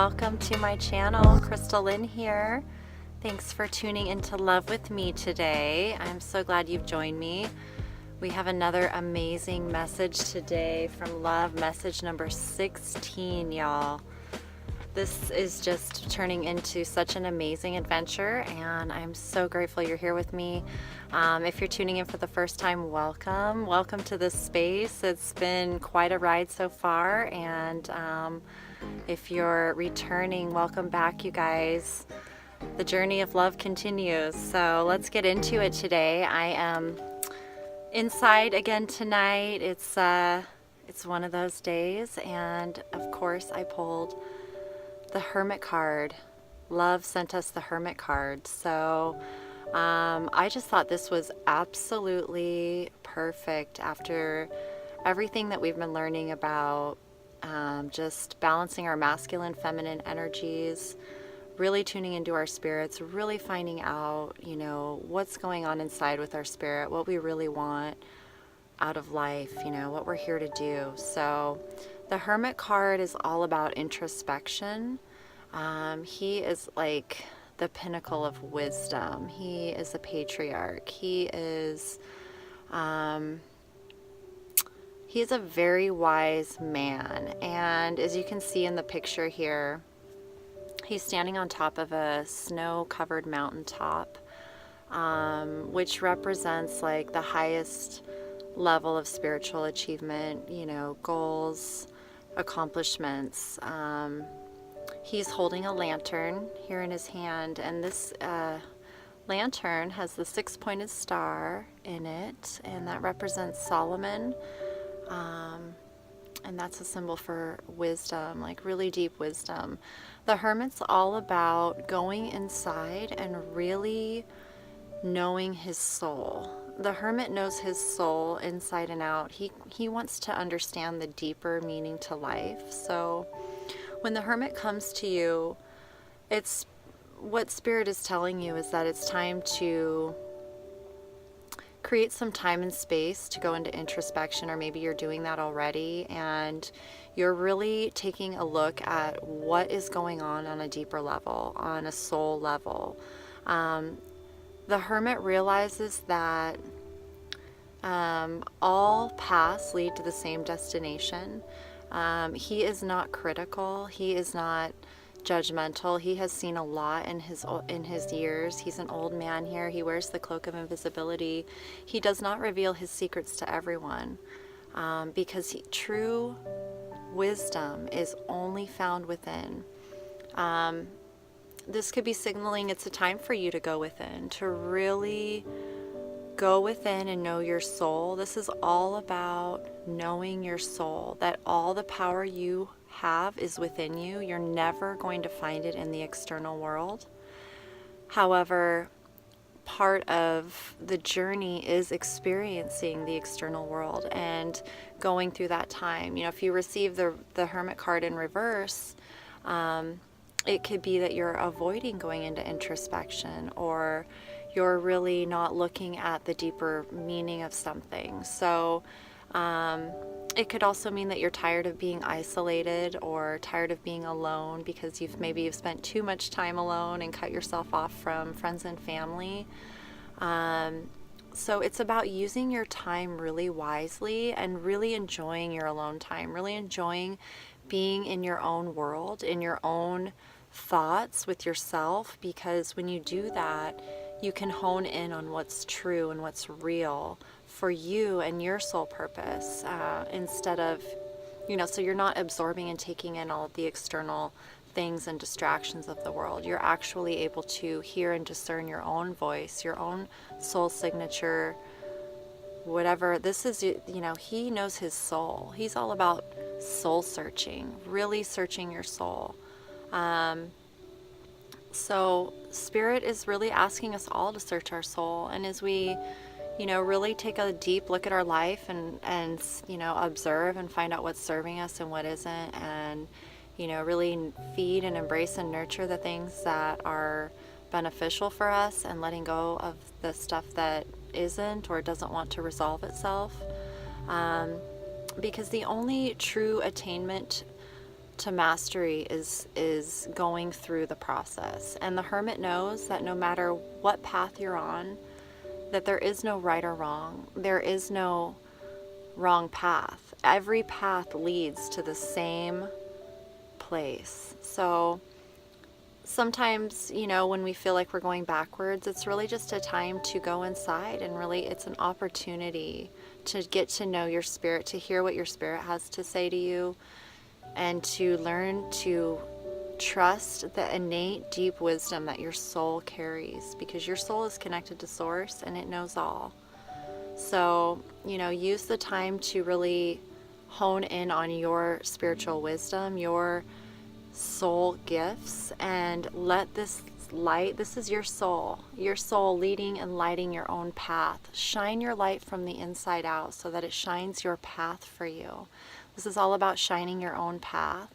welcome to my channel. Crystal Lynn here. Thanks for tuning into Love with me today. I'm so glad you've joined me. We have another amazing message today from Love, message number 16, y'all. This is just turning into such an amazing adventure, and I'm so grateful you're here with me. If you're tuning in for the first time, welcome. Welcome to this space. It's been quite a ride so far, and if you're returning, welcome back, you guys. The journey of love continues, so let's get into it today. I am inside again tonight. It's one of those days, and of course I pulled the Hermit Card. Love sent us the Hermit Card, so I just thought this was absolutely perfect after everything that we've been learning about just balancing our masculine, feminine energies, really tuning into our spirits, really finding out, what's going on inside with our spirit, what we really want out of life, what we're here to do. So the Hermit Card is all about introspection. He is like the pinnacle of wisdom. He is a patriarch. He is a very wise man. And as you can see in the picture here, he's standing on top of a snow-covered mountaintop, which represents like the highest level of spiritual achievement, goals, accomplishments. He's holding a lantern here in his hand, and this lantern has the six-pointed star in it, and that represents Solomon. And that's a symbol for wisdom, like really deep wisdom. The Hermit's all about going inside and really knowing his soul. The Hermit knows his soul inside and out. He wants to understand the deeper meaning to life. So when the Hermit comes to you, it's what Spirit is telling you is that it's time to create some time and space to go into introspection, or maybe you're doing that already, and you're really taking a look at what is going on a deeper level, on a soul level. The Hermit realizes that all paths lead to the same destination. He is not critical. He is not judgmental. He has seen a lot in his years. He's an old man here. He wears the cloak of invisibility. He does not reveal his secrets to everyone, because true wisdom is only found within. This could be signaling it's a time for you to go within, to really go within and know your soul. This is all about knowing your soul, that all the power you have is within you. You're never going to find it in the external world. However, part of the journey is experiencing the external world and going through that time. If you receive the Hermit card in reverse, it could be that you're avoiding going into introspection, or you're really not looking at the deeper meaning of something. So it could also mean that you're tired of being isolated, or tired of being alone because you've spent too much time alone and cut yourself off from friends and family. So it's about using your time really wisely and really enjoying your alone time, really enjoying being in your own world, in your own thoughts with yourself, because when you do that, you can hone in on what's true and what's real for you and your soul purpose, instead of, so you're not absorbing and taking in all of the external things and distractions of the world. You're actually able to hear and discern your own voice, your own soul signature, whatever. This is, he knows his soul. He's all about soul searching, really searching your soul. So Spirit is really asking us all to search our soul. And as we, really take a deep look at our life and observe and find out what's serving us and what isn't, and, really feed and embrace and nurture the things that are beneficial for us, and letting go of the stuff that isn't or doesn't want to resolve itself. Because the only true attainment to mastery is going through the process. And the Hermit knows that no matter what path you're on, that there is no right or wrong. There is no wrong path. Every path leads to the same place. So sometimes, you know, when we feel like we're going backwards, it's really just a time to go inside, and really it's an opportunity to get to know your spirit, to hear what your spirit has to say to you, and to learn to trust the innate deep wisdom that your soul carries, because your soul is connected to source and it knows all. So, you know, use the time to really hone in on your spiritual wisdom, your soul gifts, and let this light, this is your soul leading and lighting your own path. Shine your light from the inside out so that it shines your path for you. This is all about shining your own path,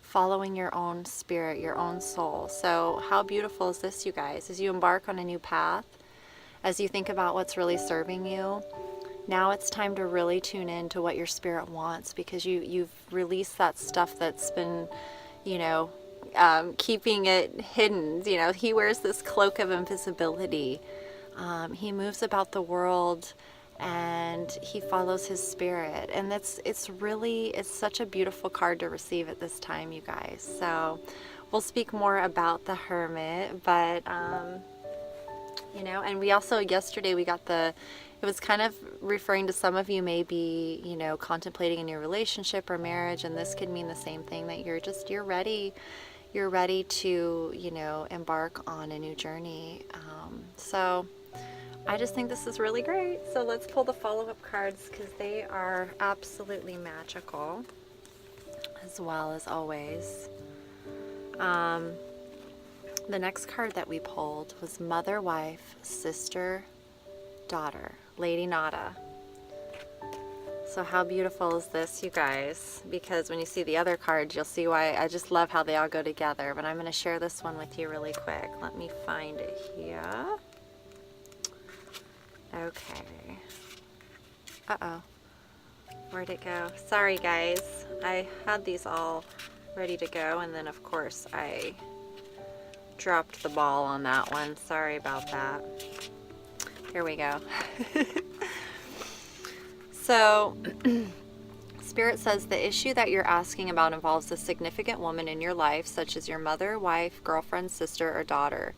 following your own spirit, your own soul. So how beautiful is this, you guys? As you embark on a new path, as you think about what's really serving you, now it's time to really tune in to what your spirit wants, because you've released that stuff that's been, you know, keeping it hidden. You know, he wears this cloak of invisibility. He moves about the world and he follows his spirit. And it's such a beautiful card to receive at this time, you guys. So we'll speak more about the Hermit, but, you know, and we also, yesterday we got it was kind of referring to some of you maybe, you know, contemplating a new relationship or marriage, and this could mean the same thing, that you're ready to, you know, embark on a new journey. So I just think this is really great. So let's pull the follow-up cards, because they are absolutely magical, as well as always. The next card that we pulled was Mother, Wife, Sister, Daughter, Lady Nada. So how beautiful is this, you guys? Because when you see the other cards, you'll see why. I just love how they all go together. But I'm going to share this one with you really quick. Let me find it here. Okay. Uh-oh. Where'd it go? Sorry, guys. I had these all ready to go, and then, of course, I dropped the ball on that one. Sorry about that. Here we go. So, Spirit says the issue that you're asking about involves a significant woman in your life, such as your mother, wife, girlfriend, sister, or daughter.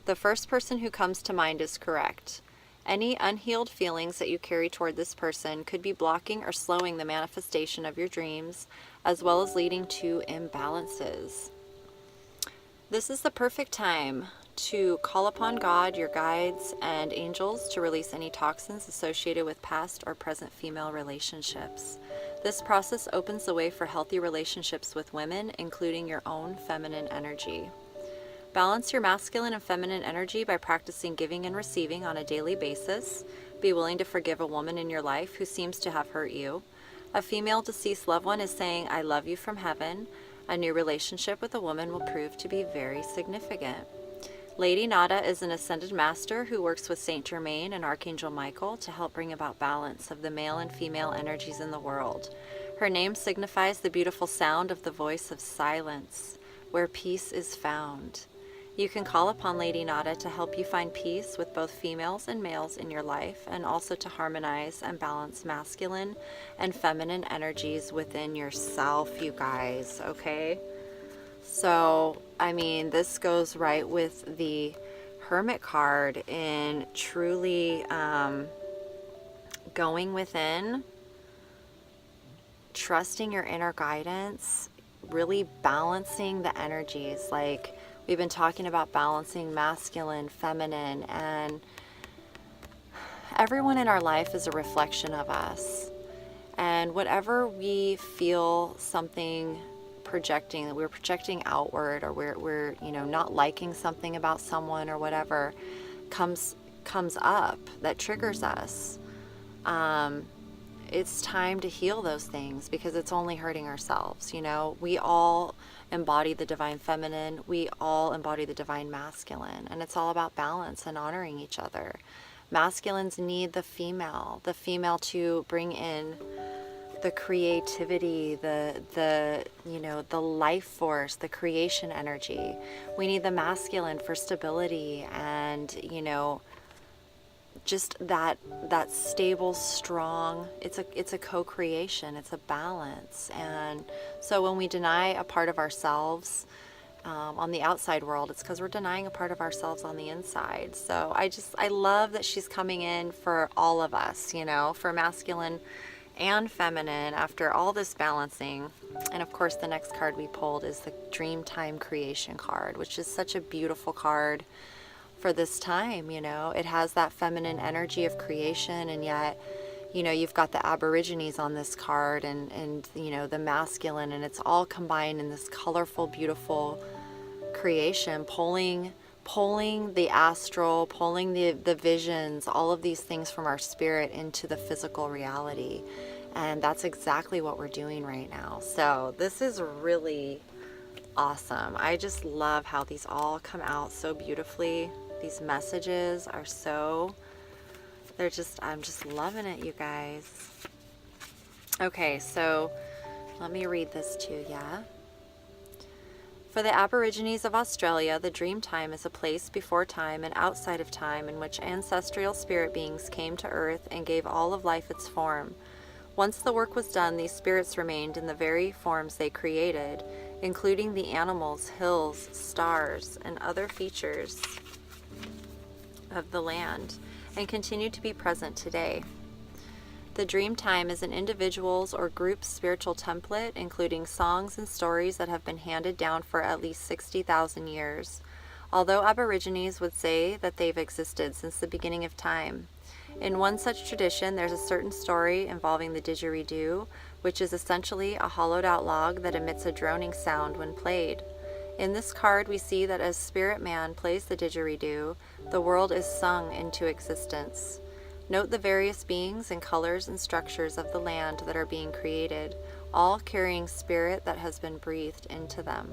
The first person who comes to mind is correct. Any unhealed feelings that you carry toward this person could be blocking or slowing the manifestation of your dreams, as well as leading to imbalances. This is the perfect time to call upon God, your guides, and angels to release any toxins associated with past or present female relationships. This process opens the way for healthy relationships with women, including your own feminine energy. Balance your masculine and feminine energy by practicing giving and receiving on a daily basis. Be willing to forgive a woman in your life who seems to have hurt you. A female deceased loved one is saying, "I love you" from heaven. A new relationship with a woman will prove to be very significant. Lady Nada is an ascended master who works with Saint Germain and Archangel Michael to help bring about balance of the male and female energies in the world. Her name signifies the beautiful sound of the voice of silence, where peace is found. You can call upon Lady Nada to help you find peace with both females and males in your life, and also to harmonize and balance masculine and feminine energies within yourself, you guys, okay? So, I mean, this goes right with the Hermit card in truly going within, trusting your inner guidance, really balancing the energies. Like, we've been talking about balancing masculine, feminine, and everyone in our life is a reflection of us. And whatever we feel something projecting, that we're projecting outward, or we're you know, not liking something about someone or whatever comes up that triggers us, it's time to heal those things, because it's only hurting ourselves. You know, we all embody the divine feminine, we all embody the divine masculine, and it's all about balance and honoring each other. Masculines need the female to bring in the creativity, the the life force, the creation energy. We need the masculine for stability and, just that stable, strong. It's a co-creation. It's a balance. And so when we deny a part of ourselves on the outside world, it's because we're denying a part of ourselves on the inside. So I love that she's coming in for all of us, for masculine and feminine after all this balancing. And of course, the next card we pulled is the Dreamtime Creation card, which is such a beautiful card for this time. It has that feminine energy of creation, and yet, you've got the Aborigines on this card and the masculine, and it's all combined in this colorful, beautiful creation, pulling the astral, pulling the visions, all of these things from our spirit into the physical reality. And that's exactly what we're doing right now. So this is really awesome. I just love how these all come out so beautifully. These messages are I'm just loving it, you guys. Okay, so let me read this to you. For the Aborigines of Australia, the dream time is a place before time and outside of time in which ancestral spirit beings came to earth and gave all of life its form. Once the work was done, these spirits remained in the very forms they created, including the animals, hills, stars, and other features of the land, and continue to be present today. The dream time is an individual's or group's spiritual template, including songs and stories that have been handed down for at least 60,000 years, although Aborigines would say that they've existed since the beginning of time. In one such tradition, there's a certain story involving the didgeridoo, which is essentially a hollowed-out log that emits a droning sound when played. In this card, we see that as Spirit Man plays the didgeridoo, the world is sung into existence. Note the various beings and colors and structures of the land that are being created, all carrying spirit that has been breathed into them.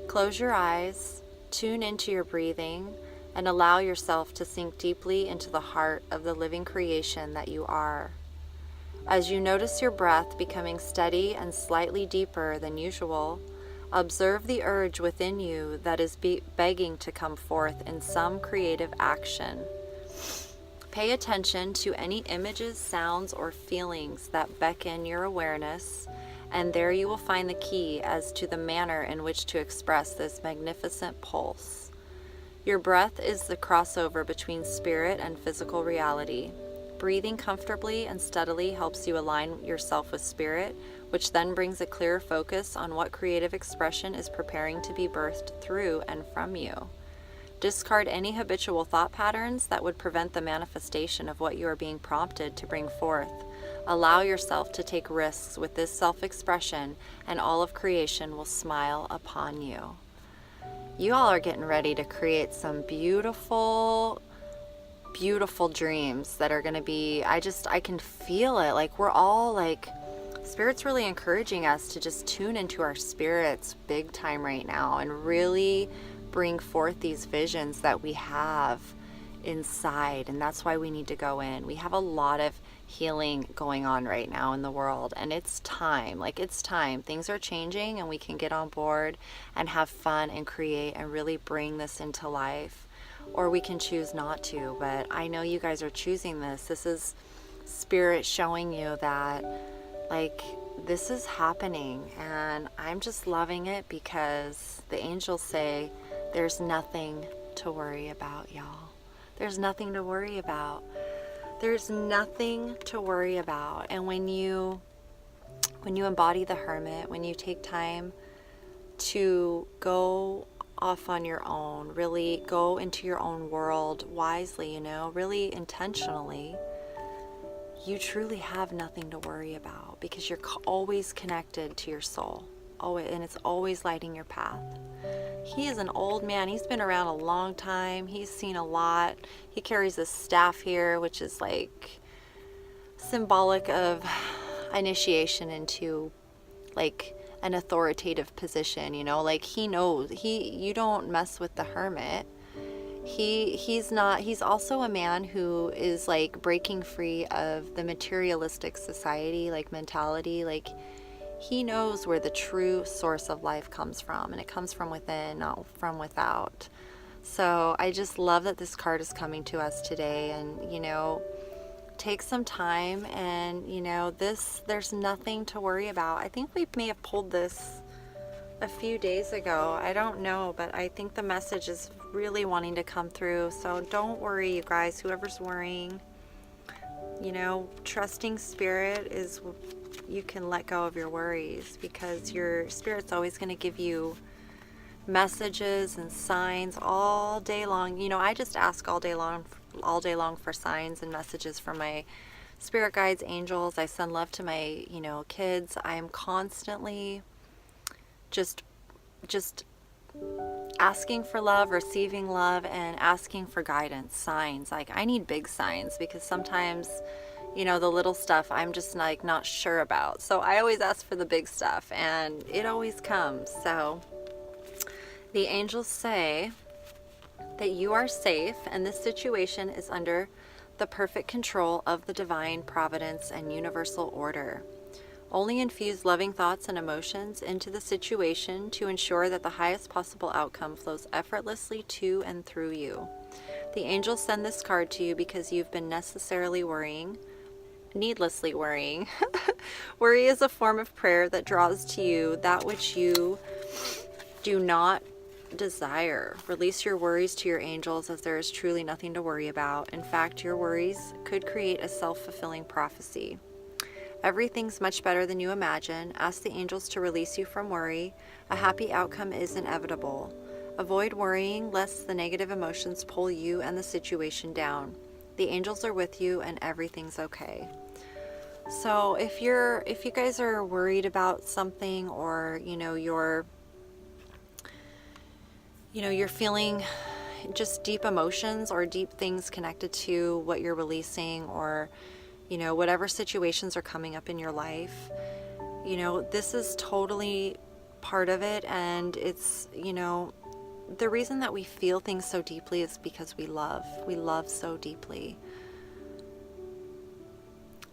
Close your eyes, tune into your breathing, and allow yourself to sink deeply into the heart of the living creation that you are. As you notice your breath becoming steady and slightly deeper than usual, observe the urge within you that is begging to come forth in some creative action. Pay attention to any images, sounds, or feelings that beckon your awareness, and there you will find the key as to the manner in which to express this magnificent pulse. Your breath is the crossover between spirit and physical reality. Breathing comfortably and steadily helps you align yourself with spirit, which then brings a clear focus on what creative expression is preparing to be birthed through and from you. Discard any habitual thought patterns that would prevent the manifestation of what you are being prompted to bring forth. Allow yourself to take risks with this self-expression, and all of creation will smile upon you. You all are getting ready to create some beautiful, beautiful dreams that are going to be, I can feel it. Like, we're all like, Spirit's really encouraging us to just tune into our spirits big time right now and really bring forth these visions that we have inside. And that's why we need to go in. We have a lot of healing going on right now in the world, and it's time. It's time. Things are changing, and we can get on board and have fun and create and really bring this into life, or we can choose not to. But I know you guys are choosing this. This is Spirit showing you that this is happening, and I'm just loving it because the angels say there's nothing to worry about, y'all. There's nothing to worry about. There's nothing to worry about. And when you embody the Hermit, when you take time to go off on your own, really go into your own world wisely, really intentionally, you truly have nothing to worry about because you're always connected to your soul. Always, and it's always lighting your path. He is an old man. He's been around a long time. He's seen a lot. He carries this staff here, which is symbolic of initiation into an authoritative position, he knows. You don't mess with the Hermit. He's also a man who is like breaking free of the materialistic society, like mentality. Like, he knows where the true source of life comes from, and it comes from within, not from without. So I just love that this card is coming to us today. And, you know, take some time, and, you know, there's nothing to worry about. I think we may have pulled this a few days ago. I don't know, but I think the message is really wanting to come through. So don't worry, you guys, whoever's worrying. You know, trusting spirit is, you can let go of your worries, because your spirit's always going to give you messages and signs all day long. You know, I just ask all day long for signs and messages from my spirit guides, angels. I send love to my, you know, kids. I am constantly just asking for love, receiving love, and asking for guidance, signs. Like, I need big signs, because sometimes, you know, the little stuff I'm just like not sure about. So I always ask for the big stuff, and it always comes. So the angels say that you are safe, and this situation is under the perfect control of the divine providence and universal order. Only infuse loving thoughts and emotions into the situation to ensure that the highest possible outcome flows effortlessly to and through you. The angels send this card to you because you've been needlessly worrying. Worry is a form of prayer that draws to you that which you do not desire. Release your worries to your angels, as there is truly nothing to worry about. In fact, your worries could create a self-fulfilling prophecy. Everything's much better than you imagine. Ask the angels to release you from worry. A happy outcome is inevitable. Avoid worrying lest the negative emotions pull you and the situation down. The angels are with you, and everything's okay. So if you guys are worried about something, or you're feeling just deep emotions or deep things connected to what you're releasing, or whatever situations are coming up in your life, this is totally part of it. And it's, the reason that we feel things so deeply is because we love so deeply.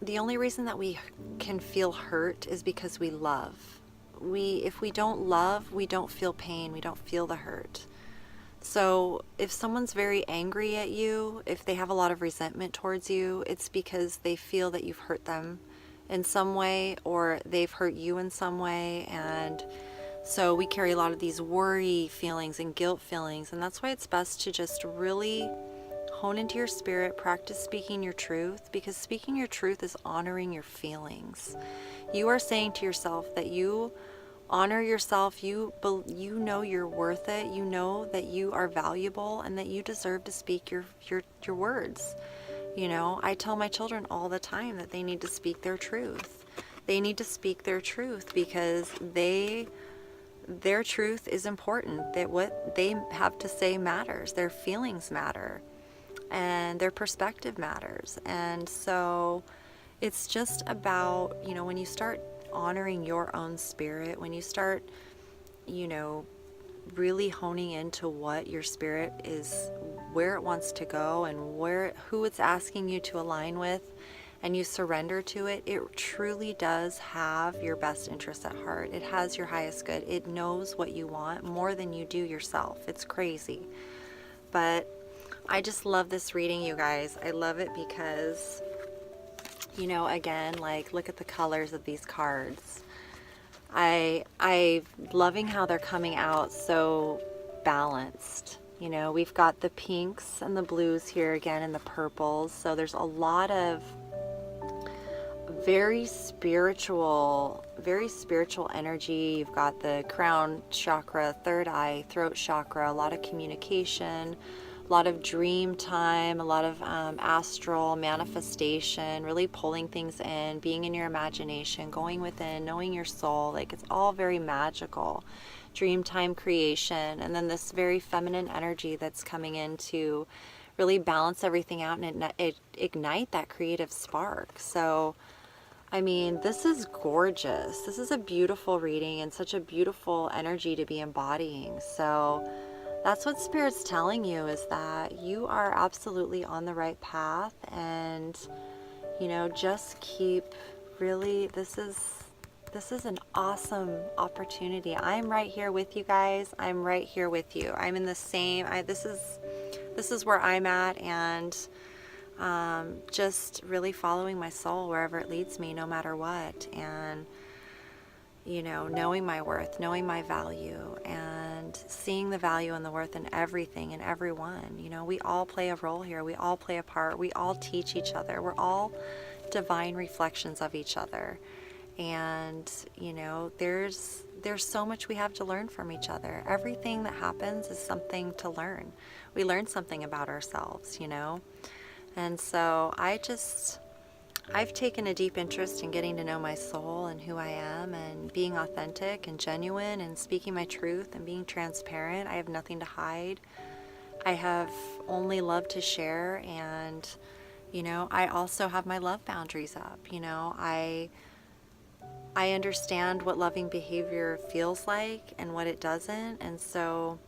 The only reason that we can feel hurt is because we love. If we don't love, we don't feel pain, we don't feel the hurt. So if someone's very angry at you, if they have a lot of resentment towards you, it's because they feel that you've hurt them in some way, or they've hurt you in some way. And so we carry a lot of these worry feelings and guilt feelings. And that's why it's best to just really hone into your spirit, practice speaking your truth, because speaking your truth is honoring your feelings. You are saying to yourself that you honor yourself, you know you're worth it, you know that you are valuable, and that you deserve to speak your words. I tell my children all the time that they need to speak their truth. They need to speak their truth, because their truth is important, that what they have to say matters, their feelings matter, and their perspective matters. And so it's just about, when you start honoring your own spirit, when you start, really honing into what your spirit is, where it wants to go, and who it's asking you to align with, and you surrender to it, it truly does have your best interest at heart. It has your highest good. It knows what you want more than you do yourself. It's crazy. But I just love this reading, you guys. I love it because again, like, look at the colors of these cards. I loving how they're coming out so balanced. We've got the pinks and the blues here again, and the purples. So there's a lot of very spiritual energy. You've got the crown chakra, third eye, throat chakra, a lot of communication, a lot of dream time, a lot of astral manifestation, really pulling things in, being in your imagination, going within, knowing your soul. Like, it's all very magical. Dreamtime creation. And then this very feminine energy that's coming in to really balance everything out and ignite that creative spark. So, I mean, this is gorgeous. This is a beautiful reading and such a beautiful energy to be embodying. So That's what Spirit's telling you, is that you are absolutely on the right path, and just keep really, this is an awesome opportunity. I'm right here with you guys. I'm right here with you. I'm in the same, this is where I'm at, and just really following my soul wherever it leads me, no matter what. And knowing my worth, knowing my value, and seeing the value and the worth in everything and everyone. We all play a role here. We all play a part. We all teach each other. We're all divine reflections of each other. And, there's so much we have to learn from each other. Everything that happens is something to learn. We learn something about ourselves, And so I've taken a deep interest in getting to know my soul and who I am, and being authentic and genuine and speaking my truth and being transparent. I have nothing to hide. I have only love to share, and I also have my love boundaries up. I understand what loving behavior feels like and what it doesn't. And so,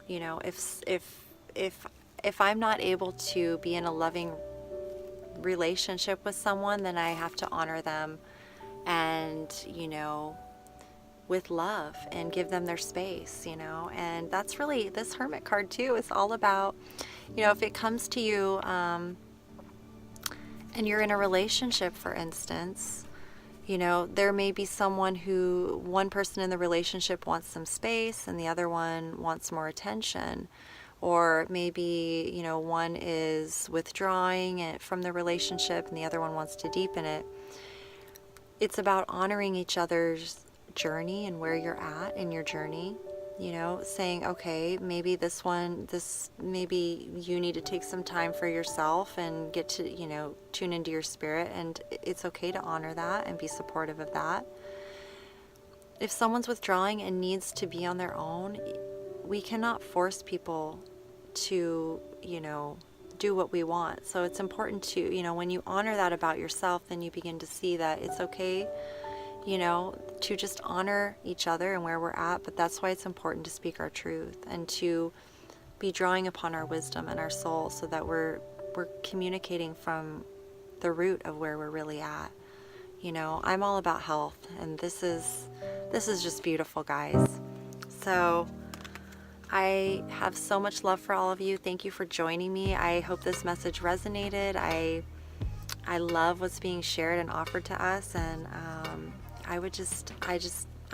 if I'm not able to be in a loving relationship with someone, then I have to honor them and, with love, and give them their space, and that's really, this Hermit card too is all about, if it comes to you, and you're in a relationship, for instance, there may be one person in the relationship wants some space and the other one wants more attention. Or maybe, one is withdrawing from the relationship and the other one wants to deepen it. It's about honoring each other's journey and where you're at in your journey. Saying, okay, maybe maybe you need to take some time for yourself and get to, tune into your spirit. And it's okay to honor that and be supportive of that. If someone's withdrawing and needs to be on their own, we cannot force people to, do what we want. So it's important to, when you honor that about yourself, then you begin to see that it's okay, to just honor each other and where we're at. But that's why it's important to speak our truth and to be drawing upon our wisdom and our soul, so that we're communicating from the root of where we're really at. I'm all about health, and this is just beautiful, guys. So I have so much love for all of you. Thank you for joining me. I hope this message resonated. I love what's being shared and offered to us, and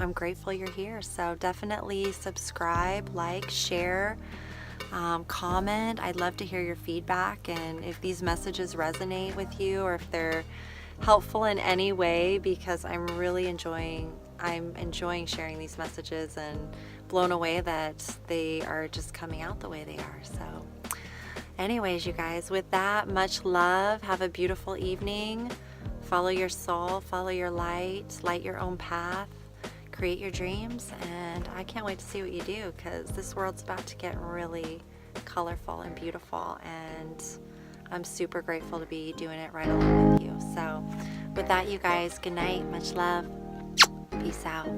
I'm grateful you're here. So definitely subscribe, like, share, comment. I'd love to hear your feedback, and if these messages resonate with you, or if they're helpful in any way, because I'm enjoying sharing these messages, and blown away that they are just coming out the way they are. So anyways, you guys, with that, much love. Have a beautiful evening. Follow your soul, follow your light, light your own path, create your dreams, and I can't wait to see what you do, because this world's about to get really colorful and beautiful, and I'm super grateful to be doing it right along with you. So with that, you guys, good night, much love, peace out.